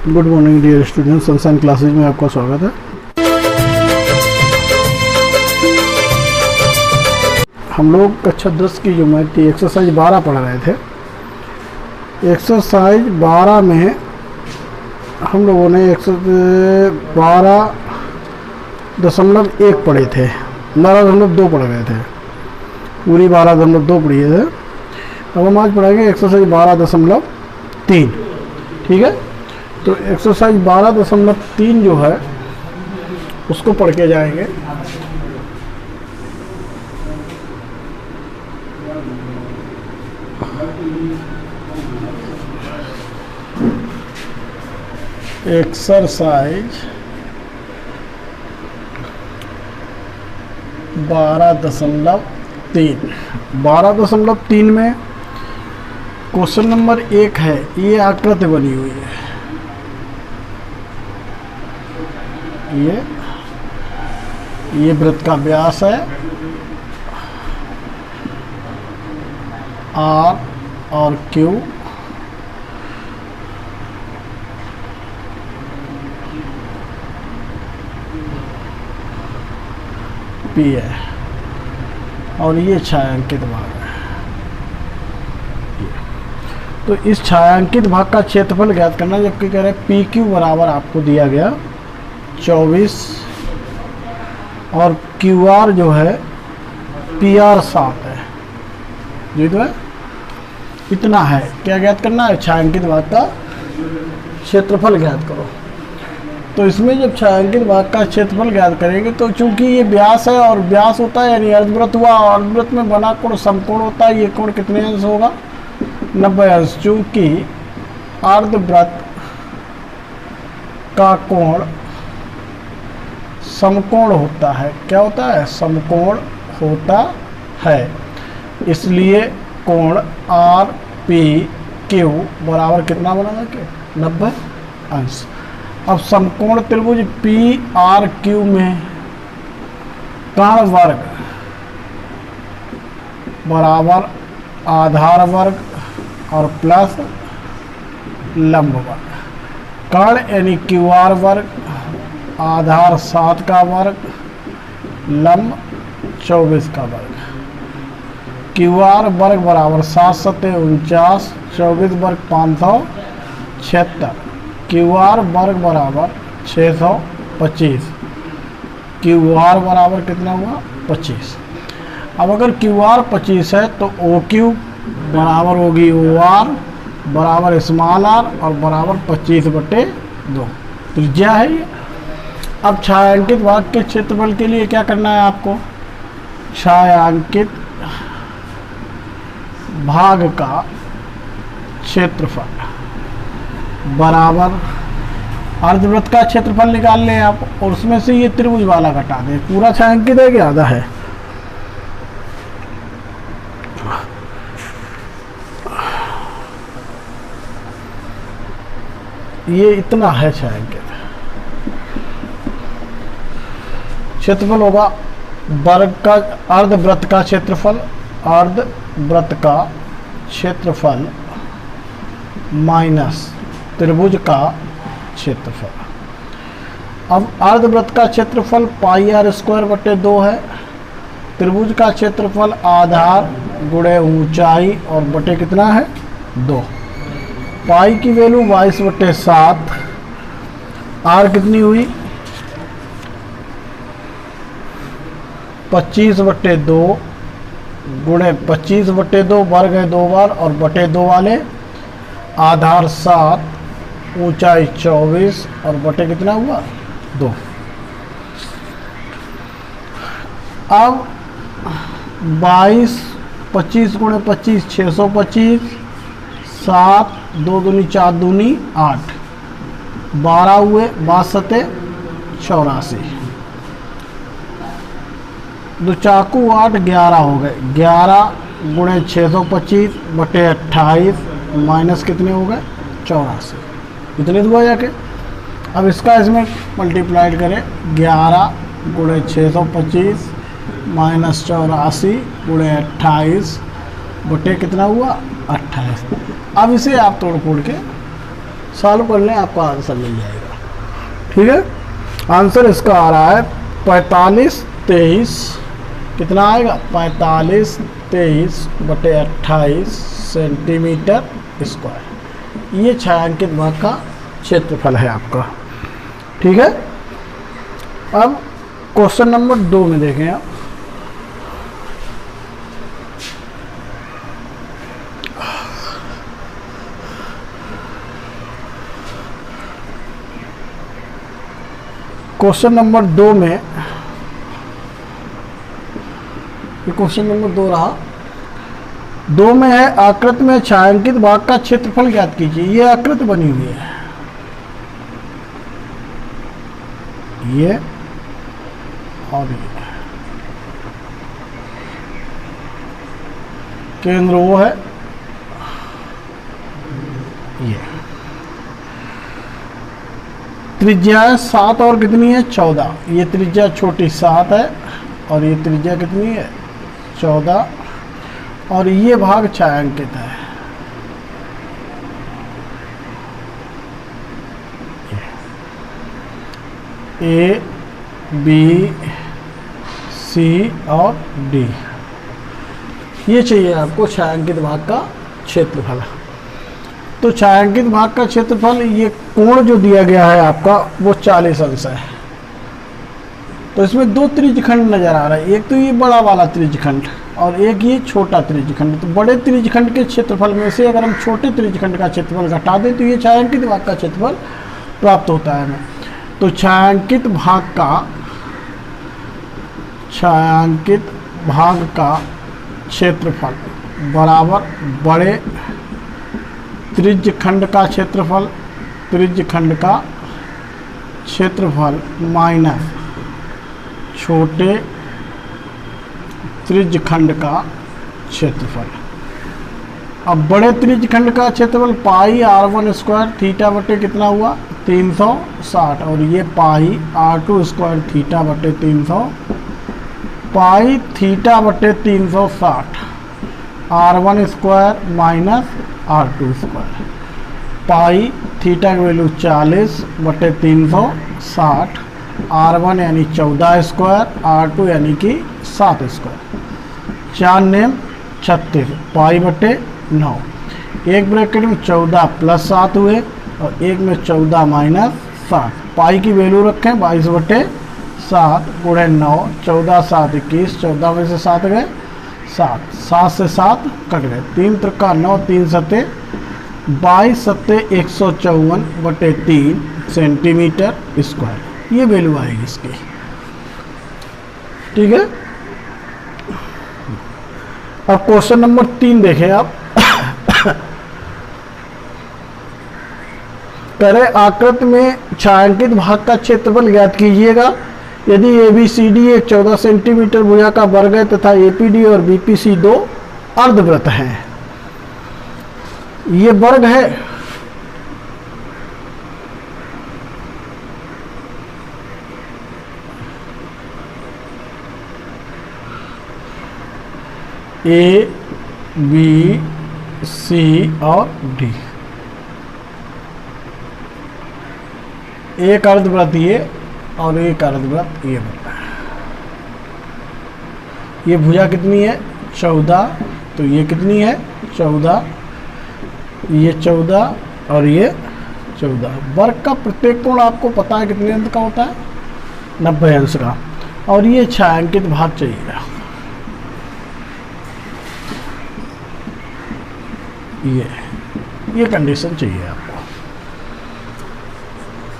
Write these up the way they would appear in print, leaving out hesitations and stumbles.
Good morning dear student, sunshine classes में आपका स्वागत है। हम लोग कक्षा 10 की जो मैथ थी एक्सरसाइज 12 पढ़ रहे थे। एक्सरसाइज 12 में हम लोगों ने 12.1 पढ़े थे, 12.2 पढ़ गए थे, पूरी 12.2 पढ़ी थे। अब हम आज पढ़ेंगे एक्सरसाइज 12.3। ठीक है, तो एक्सरसाइज 12.3 जो है उसको पढ़ के जाएंगे। एक्सरसाइज 12.3 में क्वेश्चन नंबर 1 है। ये आकृति बनी हुई है, ये वृत्त का व्यास है R और Q, P है और ये छायांकित भाग है। तो इस छायांकित भाग का क्षेत्रफल ज्ञात करना, जबकि कह रहे हैं PQ बराबर आपको दिया गया 24 और QR जो है PR 7 है, जो तो है इतना है। क्या ज्ञात करना है? छायांकित भाग का क्षेत्रफल ज्ञात करो। तो इसमें जब छायांकित भाग का क्षेत्रफल ज्ञात करेंगे तो चूंकि ये व्यास है और व्यास होता है यानी अर्धवृत्त हुआ, और अर्धवृत्त में बना कोण समकोण होता है। ये कोण कितने अंश होगा? 90 अंश। चूंकि अर्धवृत्त का कोण समकोण होता है। क्या होता है? समकोण होता है। इसलिए कोण RPQ बराबर कितना बना के 90 अंश। अब समकोण त्रिभुज PRQ में कर्ण वर्ग बराबर आधार वर्ग और प्लस लंब वर्ग। कर्ण यानी QR वर्ग, आधार 7 का वर्ग, लंब 24 का वर्ग। QR वर्ग बराबर 7 सत्ते 49, 24 वर्ग 576। QR वर्ग बराबर 625। QR बराबर कितना हुआ? 25। अब अगर QR 25 है तो OQ बराबर होगी OR बराबर स्मॉल r और बराबर 25/2 त्रिज्या है ये। अब छायांकित भाग के क्षेत्रफल के लिए क्या करना है आपको? छायांकित भाग का क्षेत्रफल बराबर अर्धवृत्त का क्षेत्रफल निकाल लें आप, और उसमें से ये त्रिभुज वाला घटा दें। पूरा छायांकित है कि आधा है? ये इतना है छायांकित। क्षेत्रफल होगा वर्ग का अर्धवृत्त का क्षेत्रफल, अर्धवृत्त का क्षेत्रफल माइनस त्रिभुज का क्षेत्रफल। अब अर्धवृत्त का क्षेत्रफल πr² है। त्रिभुज का क्षेत्रफल आधार गुणे ऊंचाई और बटे कितना है? 2। पाई की वैल्यू 22/7। R कितनी हुई? 25/2 गुणे 25/2, वर्ग है 2 बार और बटे 2 वाले। आधार 7, ऊंचाई 24 और बटे कितना हुआ? 2। अब 22, 25 गुणे 25 625, 7 2 दूनी 4 दूनी 8, 12 हुए 12 सत्ते 84, 2 चाकू 8 11 हो गए। 11 गुणे 625 बटे 28 माइनस कितने हो गए? 84। इतने दुआ जाके अब इसका इसमें मल्टीप्लाइड करें। 11 गुणे 625 माइनस 84 गुणे 28 बटे कितना हुआ? 28। अब इसे आप तोड़ फोड़ के सॉल्व कर लें, आपका आंसर मिल जाएगा। ठीक है, आंसर इसका आ रहा है 45-23, कितना आएगा 45-23/28 सेंटीमीटर स्क्वायर। ये छायांकित भाग का क्षेत्रफल है आपका। ठीक है, अब क्वेश्चन नंबर 2 में देखें आप। क्वेश्चन नंबर 2 में, ये क्वेश्चन नंबर 2 रहा। 2 में है आकृति में छायांकित भाग का क्षेत्रफल ज्ञात कीजिए। ये आकृति बनी हुई है, ये और ये केंद्र वो है, ये त्रिज्या 7 और कितनी है 14। ये त्रिज्या छोटी 7 है और ये त्रिज्या कितनी है 14, और ये भाग छायांकित है। ए बी सी और डी, ये चाहिए आपको छायांकित भाग का क्षेत्रफल। तो छायांकित भाग का क्षेत्रफल, ये कोण जो दिया गया है आपका वो 40 अंश है। तो इसमें 2 त्रिज्यखंड नजर आ रहा है, एक तो ये बड़ा वाला त्रिज्यखंड और एक ये छोटा त्रिज्यखंड। तो बड़े त्रिज्यखंड के क्षेत्रफल में से अगर हम छोटे त्रिज्यखंड का क्षेत्रफल घटा दें तो ये छायांकित भाग का क्षेत्रफल प्राप्त होता है हमें। तो छायांकित भाग का क्षेत्रफल बराबर बड़े त्रिज्यखंड का क्षेत्रफल माइनस छोटे त्रिज्यखंड का क्षेत्रफल। अब बड़े त्रिज्यखंड का क्षेत्रफल पाई r1² थीटा बटे कितना हुआ 360, और ये पाई r2² थीटा बटे 300, पाई थीटा बटे 360 r1² माइनस r2², पाई थीटा की वैल्यू 40 बटे 360, r1 यानी 14², r2 यानी कि 7², 4 नेम 36, पाई बटे 9। एक ब्रैकेट में 14 प्लस 7 हुए और एक में 14 माइनस 7। पाई की वैल्यू रखें 22 बटे 7 गुणे 9, 14 7 21, 14 में से 7 गए 7, 7 से 7 कट गए, 3 त्रिका 9, 3 सत्ते 22 सत्ते 154 बटे 3 सेंटीमीटर स्क्वायर। ये वैल्यू आएगी इसकी। ठीक है, अब क्वेश्चन नंबर 3 देखें आप। करे आकृति में छायांकित भाग का क्षेत्रफल ज्ञात कीजिएगा। यदि ABCD एक 14 सेंटीमीटर भुजा का वर्ग है तथा APD और BPC 2 अर्धवृत्त हैं। ये वर्ग है, A B C और D, एक अर्धवृत्त ये और एक अर्धवृत्त ये बनता है। ये भुजा कितनी है 14, तो ये कितनी है 14, ये 14 और ये 14। वर्ग का प्रत्येक कोण आपको पता है कितने अंश का होता है 90 अंश का, और ये छायांकित भाग चाहिए। ये कंडीशन चाहिए आपको।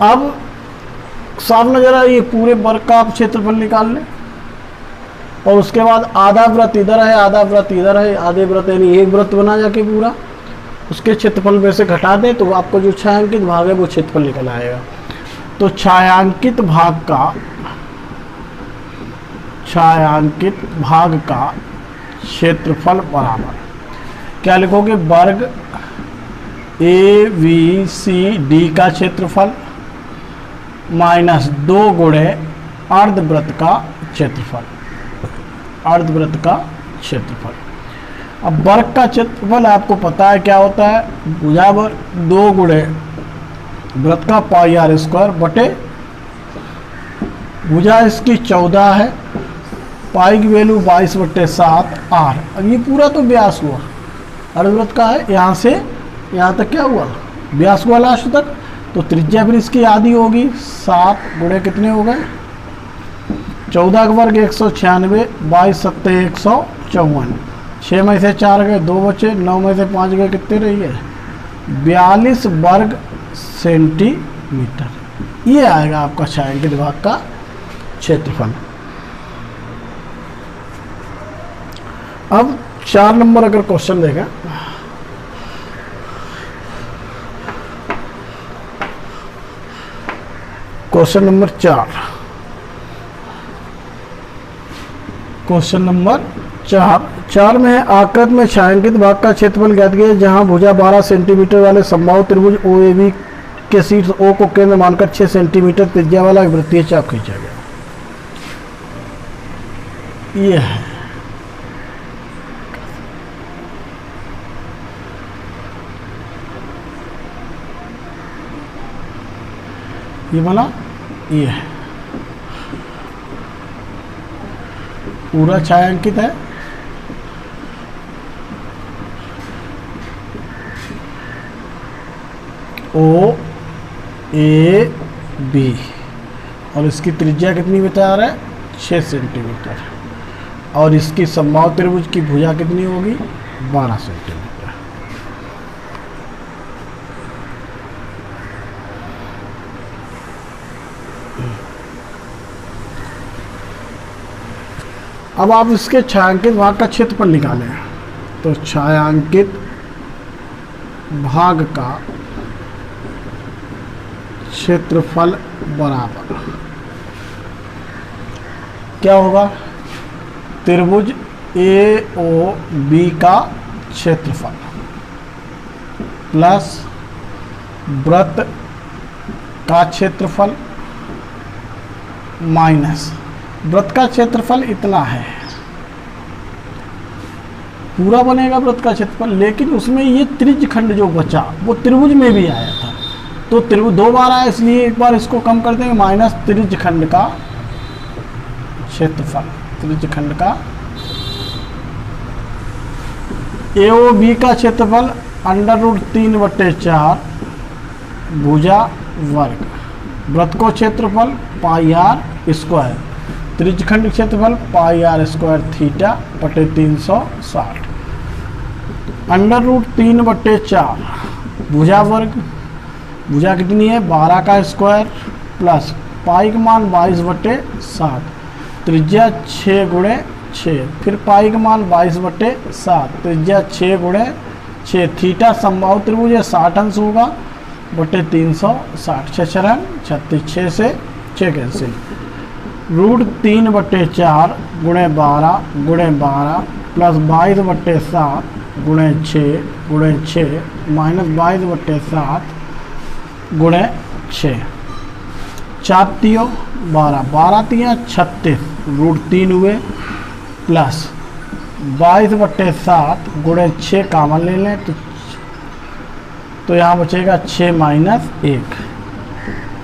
अब साफ नजर आ, ये पूरे वर्ग का आप क्षेत्रफल निकाल लें और उसके बाद आधा वृत्त इधर है, आधा वृत्त इधर है, आधे वृत्त यानी एक वृत्त बना जाके पूरा, उसके क्षेत्रफल में से घटा दें तो आपको जो छायांकित भाग है वो क्षेत्रफल निकल आएगा। तो छायांकित भाग का क्षेत्रफल बराबर क्या लिखोगे, वर्ग ABCD का क्षेत्रफल माइनस 2 गुणे अर्धवृत्त का क्षेत्रफल, अर्धवृत्त का क्षेत्रफल। अब वर्ग का क्षेत्रफल आपको पता है क्या होता है, भुजा वर्ग 2 गुणे वृत्त का पाई आर स्क्वायर बटे भुजा इसकी 14 है, पाई की वैल्यू 22/7 आर। अब ये पूरा तो व्यास हुआ, अर्धवृत्त का है, यहाँ से यहाँ तक क्या हुआ, व्यास हुआ लास्ट तक। तो त्रिज्या फिर इसकी आधी होगी, 7 गुणे कितने हो गए 14 का वर्ग 196, 22 सत्ते 154, 6 में से 4 गए 2 बचे, 9 में से 5 गए कितने रही है 42 वर्ग सेंटीमीटर। ये आएगा आपका छायांकित भाग का क्षेत्रफल। अब 4 नंबर अगर क्वेश्चन देखें, क्वेश्चन नंबर 4, क्वेश्चन नंबर 4 में है आकृत में छायांकित भाग का क्षेत्रफल ज्ञात किया जहां भुजा 12 सेंटीमीटर वाले समबाहु त्रिभुज OAB के शीर्ष O को केंद्र मानकर 6 सेंटीमीटर त्रिज्या वाला एक वृत्तीय चाप खींचा गया। ये है ये बना, ये है पूरा छायांकित है। OAB और इसकी त्रिज्या कितनी बता रहा है 6 सेंटीमीटर, और इसकी समबाहु त्रिभुज की भुजा कितनी होगी 12 सेंटीमीटर। अब आप इसके छायांकित भाग का क्षेत्रफल निकालें, तो छायांकित भाग का क्षेत्रफल बराबर क्या होगा, त्रिभुज AOB का क्षेत्रफल प्लस वृत्त का क्षेत्रफल माइनस वृत्त का क्षेत्रफल इतना है, पूरा बनेगा वृत्त का क्षेत्रफल, लेकिन उसमें ये त्रिज्य खंड जो बचा वो त्रिभुज में भी आया था, तो त्रिभुज 2 बार आया, इसलिए एक बार इसको कम कर देंगे, माइनस त्रिज्य खंड का क्षेत्रफल, त्रिज्य खंड का AOB का क्षेत्रफल √3/4 भुजा वर्ग, वृत्त को क्षेत्रफल पाई आर स्क्वायर, त्रिज्यखंड क्षेत्रफल पाई आर स्क्वायर थीटा बटे 360, √3/4 भुजा वर्ग, भुजा कितनी है 12 का स्क्वायर प्लस पाई का मान 22/7, त्रिज्या 6 गुणे 6, फिर पाई का मान 22/7, त्रिज्या 6 गुणे 6, थीटा समबाहु त्रिभुज है 60 अंश होगा बटे 360, 6 36, 6 से 6 कैंसिल, √3/4 गुणे 12 प्लस 22/7 गुणे 6 माइनस 22/7 गुणे 6, 4 तियो 12 तिया 36, √3 हुए प्लस 22/7 गुणे 6 कामन ले लें तो यहाँ बचेगा 6 माइनस 1,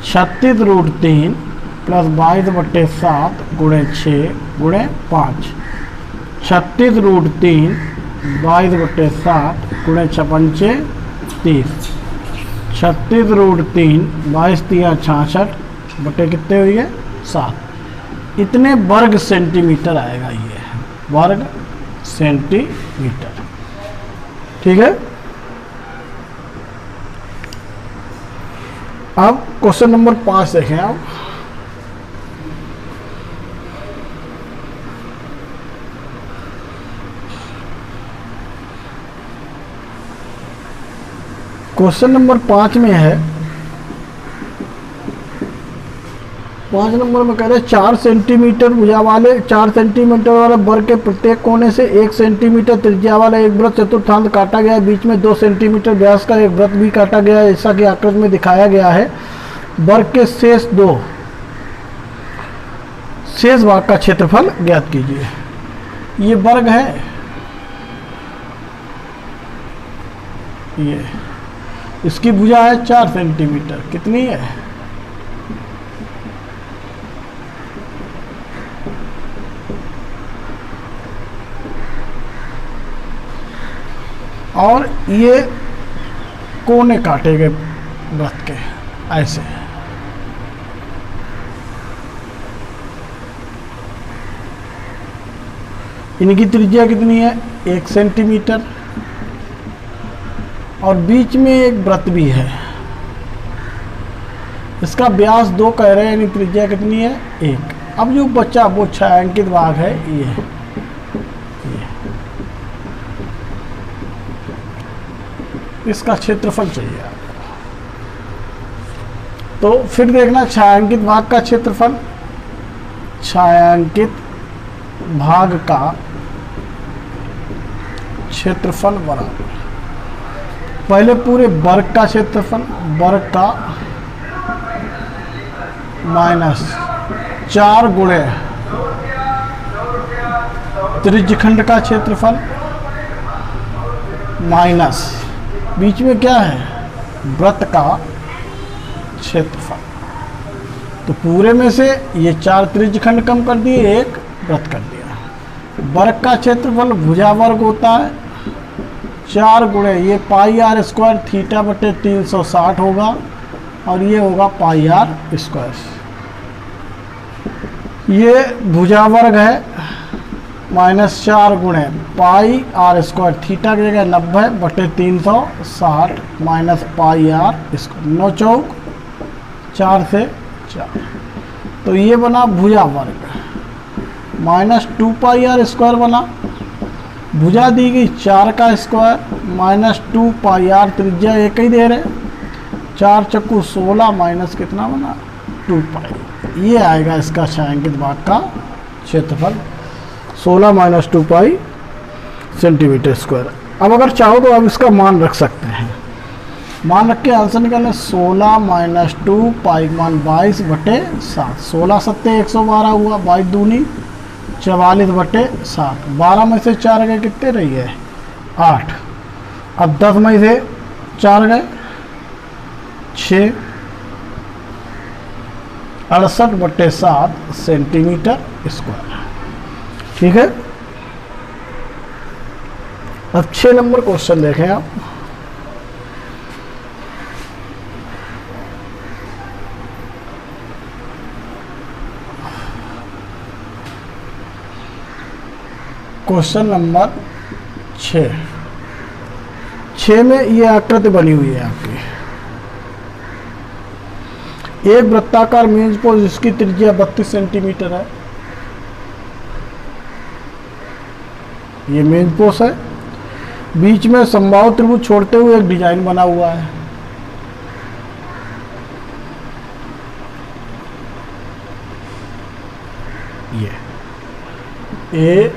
36 √3 प्लस 22/7 गुणे 6 गुणे 5, 36 √3 22/7 गुणे 56 30, 36 √3 22 तिया 66 बटे कितने हुई है 7, इतने वर्ग सेंटीमीटर आएगा, ये वर्ग सेंटीमीटर। ठीक है, अब क्वेश्चन नंबर 5 देखें आप, क्वेश्चन नंबर 5 में है, 5 नंबर में कह रहे हैं 4 सेंटीमीटर भुजा वाले 4 सेंटीमीटर वाले वर्ग के प्रत्येक कोने से 1 सेंटीमीटर त्रिज्या वाला एक वृत्त चतुर्थांश काटा गया है, बीच में 2 सेंटीमीटर व्यास का एक वृत्त भी काटा गया है, जैसा कि आकृति में दिखाया गया है। वर्ग के शेष भाग का क्षेत्रफल ज्ञात कीजिए। ये वर्ग है, ये इसकी भुजा है 4 सेंटीमीटर, कितनी है? और ये कोने काटे गए वृत्त के ऐसे। इनकी त्रिज्या कितनी है? 1 सेंटीमीटर। और बीच में एक वृत्त भी है, इसका व्यास 2 कह रहे हैं, यानी त्रिज्या कितनी है? 1। अब जो बचा वो छायांकित भाग है ये। इसका क्षेत्रफल चाहिए आपको। तो फिर देखना छायांकित भाग का क्षेत्रफल। छायांकित भाग का क्षेत्रफल बराबर पहले पूरे वर्ग का क्षेत्रफल, वर्ग का माइनस 4 गुणे त्रिज्यखंड का क्षेत्रफल माइनस बीच में क्या है? वृत्त का क्षेत्रफल। तो पूरे में से ये 4 त्रिज्यखंड कम कर दिए, 1 वृत्त कर दिया। वर्ग का क्षेत्रफल भुजा वर्ग होता है 4 गुणे ये पाई आर स्क्वायर थीटा बटे 360 होगा, और ये होगा पाई आर स्क्वायर। ये भुजा वर्ग है माइनस 4 गुणे पाई आर स्क्वायर थीटा की जगह 90 बटे 360 माइनस पाई आर स्क्वायर। 9 चौक 4 से 4, तो ये बना भुजा वर्ग माइनस 2 पाई आर स्क्वायर बना। भुजा दी गई 4 का स्क्वायर माइनस 2 पाई आर, त्रिज्या एक ही दे रहे, 4 चक्कू 16 माइनस कितना बना? 2 पाई। ये आएगा इसका छायांकित भाग का क्षेत्रफल 16 माइनस 2 पाई सेंटीमीटर स्क्वायर। अब अगर चाहो तो आप इसका मान रख सकते हैं, मान रख के आंसर निकालना। 16 माइनस 2 पाई मान 22 बटे 7। 16 सत्ते 112 हुआ, 22 दूनी 44 बटे 7। 12 में से 4 गए, कितने रही है? 8। अब 10 में से 4 गए 6, 68 बटे 7 सेंटीमीटर स्क्वायर। ठीक है। अब 6 नंबर क्वेश्चन देखें आप। क्वेश्चन नंबर 6 में ये आकृति बनी हुई है आपकी। एक वृत्ताकार मेज पोज जिसकी त्रिज्या 32 सेंटीमीटर है। ये मेज पोज है, बीच में समबाहु त्रिभुज छोड़ते हुए एक डिजाइन बना हुआ है। ये ए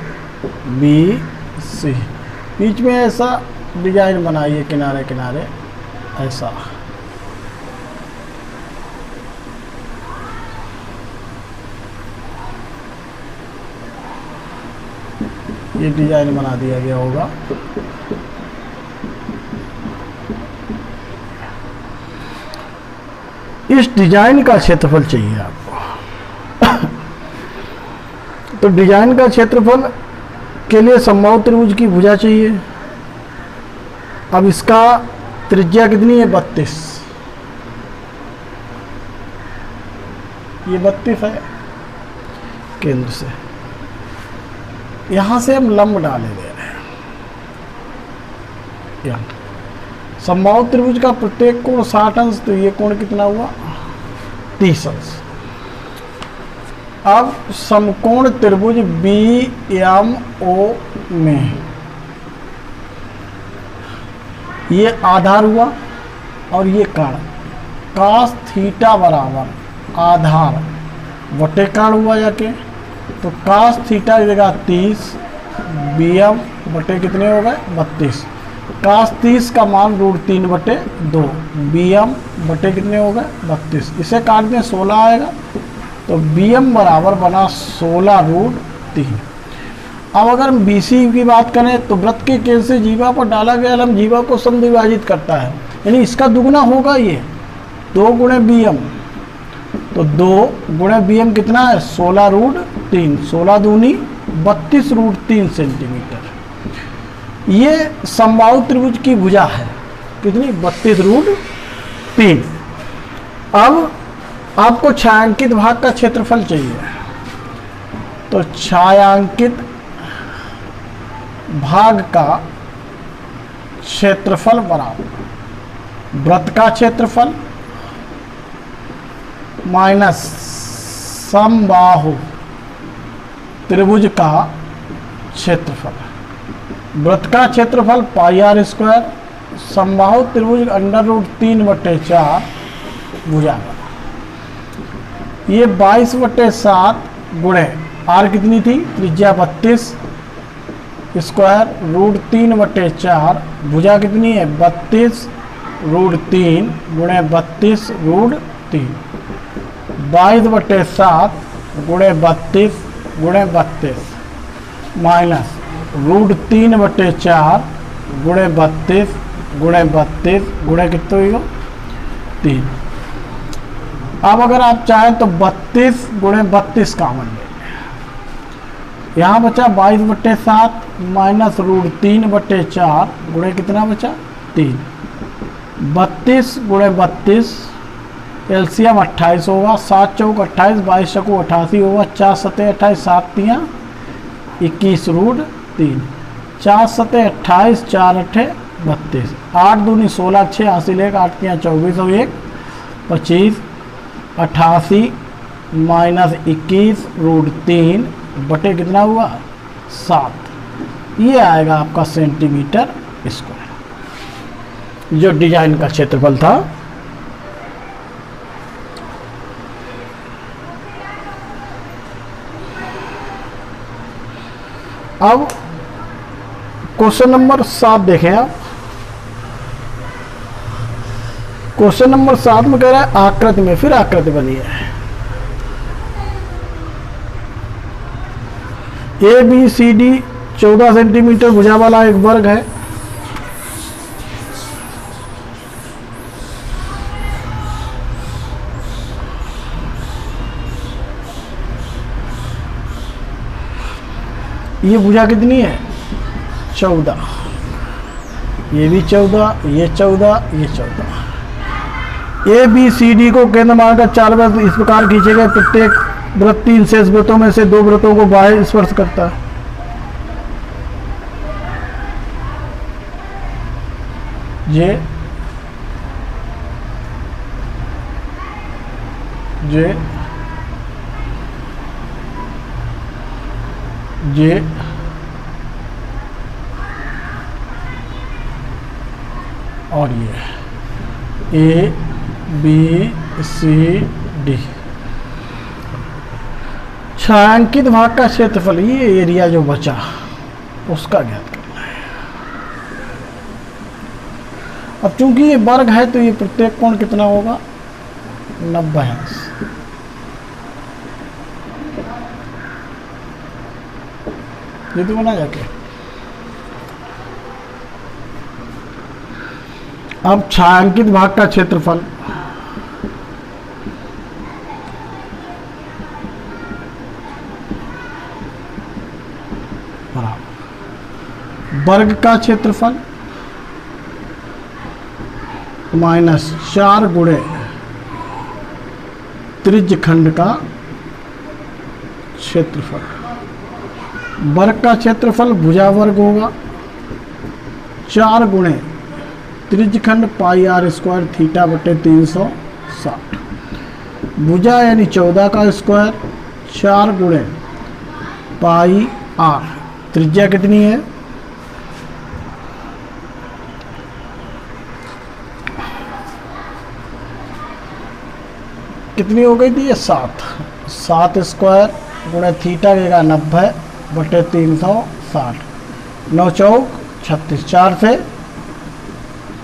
बी सी, बीच में ऐसा डिजाइन बनाइए, किनारे किनारे ऐसा। ये डिजाइन बना दिया गया होगा। इस डिजाइन का क्षेत्रफल चाहिए आपको। तो डिजाइन का क्षेत्रफल के लिए समबाहु त्रिभुज की भुजा चाहिए। अब इसका त्रिज्या कितनी है? 32। ये 32 है केंद्र से। यहां से हम लंब डाले दे रहे हैं। यहाँ समबाहु त्रिभुज का प्रत्येक कोण 60 अंश, तो ये कोण कितना हुआ? 30 अंश। अब समकोण त्रिभुज BMO में ये आधार हुआ और ये कर्ण, cos थीटा बराबर आधार वटे कर्ण हुआ जाके, तो cos थीटा की जगह 30, BM बटे कितने हो गए? 32। cos 30 का मान √3 बटे 2, BM बटे कितने हो गए? 32। इसे काट दें 16 आएगा, तो BM बराबर बना 16√3। अब अगर BC की बात करें तो वृत्त के केंद्र से जीवा पर डाला गया लंब जीवा को समद्विभाजित करता है। यानी इसका दुगना होगा ये 2 गुणे bm, तो 2 गुणे bm कितना है 16√3, 16 दूनी 32√3 सेंटीमीटर। ये समबाहु त्रिभुज की भुजा है, कितनी 32√3। अब आपको छायांकित भाग का क्षेत्रफल चाहिए, तो छायांकित भाग का क्षेत्रफल बराबर वृत्त का क्षेत्रफल माइनस समबाहु त्रिभुज का क्षेत्रफल। वृत्त का क्षेत्रफल πr², समबाहु त्रिभुज √3/4 भुजा का। ये 22/7 गुणे r कितनी थी, त्रिज्या 32 स्क्वायर √3/4, भुजा कितनी है 32√3 गुणे 32√3, 22/7 गुणे 32 गुणे 32 माइनस √3/4 गुणे 32 गुणे 32 गुणे कितने हो 3। अब अगर आप चाहें तो 32 गुणे 32 कामन ले, यहाँ बचा 22/7 माइनस √3/4 गुणे कितना बचा 3, 32 गुणे 32 एलसीएम 28 होगा, 7 चौक 28, 22 चौक 88 होगा, 4 सतह 28, 7 तियाँ 21√3, 4 सतह 28, 4 अठे 32, 8 दूनी 16, 6 80 लेकर 8 तियाँ 24 और 1 25, 88 माइनस 21√3 बटे कितना हुआ 7। ये आएगा आपका सेंटीमीटर स्क्वायर, जो डिजाइन का क्षेत्रफल था। अब क्वेश्चन नंबर 7 देखें आप। क्वेश्चन नंबर 7 में कह रहा है आकृति में, फिर आकृति बनी है ABCD 14 सेंटीमीटर भुजा वाला एक वर्ग है। ये भुजा कितनी है 14, ये भी 14, ये 14, ये 14। ABCD को केंद्र मानकर 4 वृत्त इस प्रकार खींचे गए, प्रत्येक वृत्त 3 शेष वृत्तों में से 2 वृत्तों को बाह्य स्पर्श करता है। जे और ये ABCD। छायांकित भाग का क्षेत्रफल, ये एरिया जो बचा उसका ज्ञात करना है। अब चूंकि ये वर्ग है तो ये प्रत्येक कोण कितना होगा 90 अंश। ये तो बना जाके। अब छायांकित भाग का क्षेत्रफल वर्ग का क्षेत्रफल माइनस 4 गुणे त्रिज्य खंड का क्षेत्रफल। वर्ग का क्षेत्रफल भुजा वर्ग होगा, 4 गुणे त्रिज्य खंड πr² थीटा बटे 360। भुजा यानी 14 का स्क्वायर, 4 गुणे πr, त्रिज्या कितनी है कितनी हो गई थी ये 7 स्क्वायर गुणे थीटा देगा 90 बटे 360, 9 चौक 36, 4 से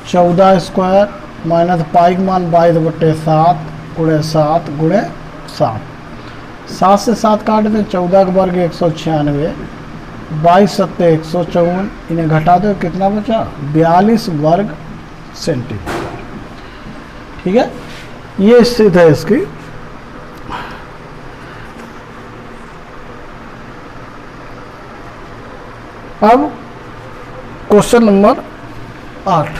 14 स्क्वायर माइनस पाई का मान 22/7 गुणे 7 गुणे 7, 7 से 7 काट दें, 14 का वर्ग 196, 22 सत्ते 154, इन्हें घटा दो कितना बचा 42 वर्ग सेंटीमीटर। ठीक है, ये स्थिति है इसकी। अब क्वेश्चन नंबर 8,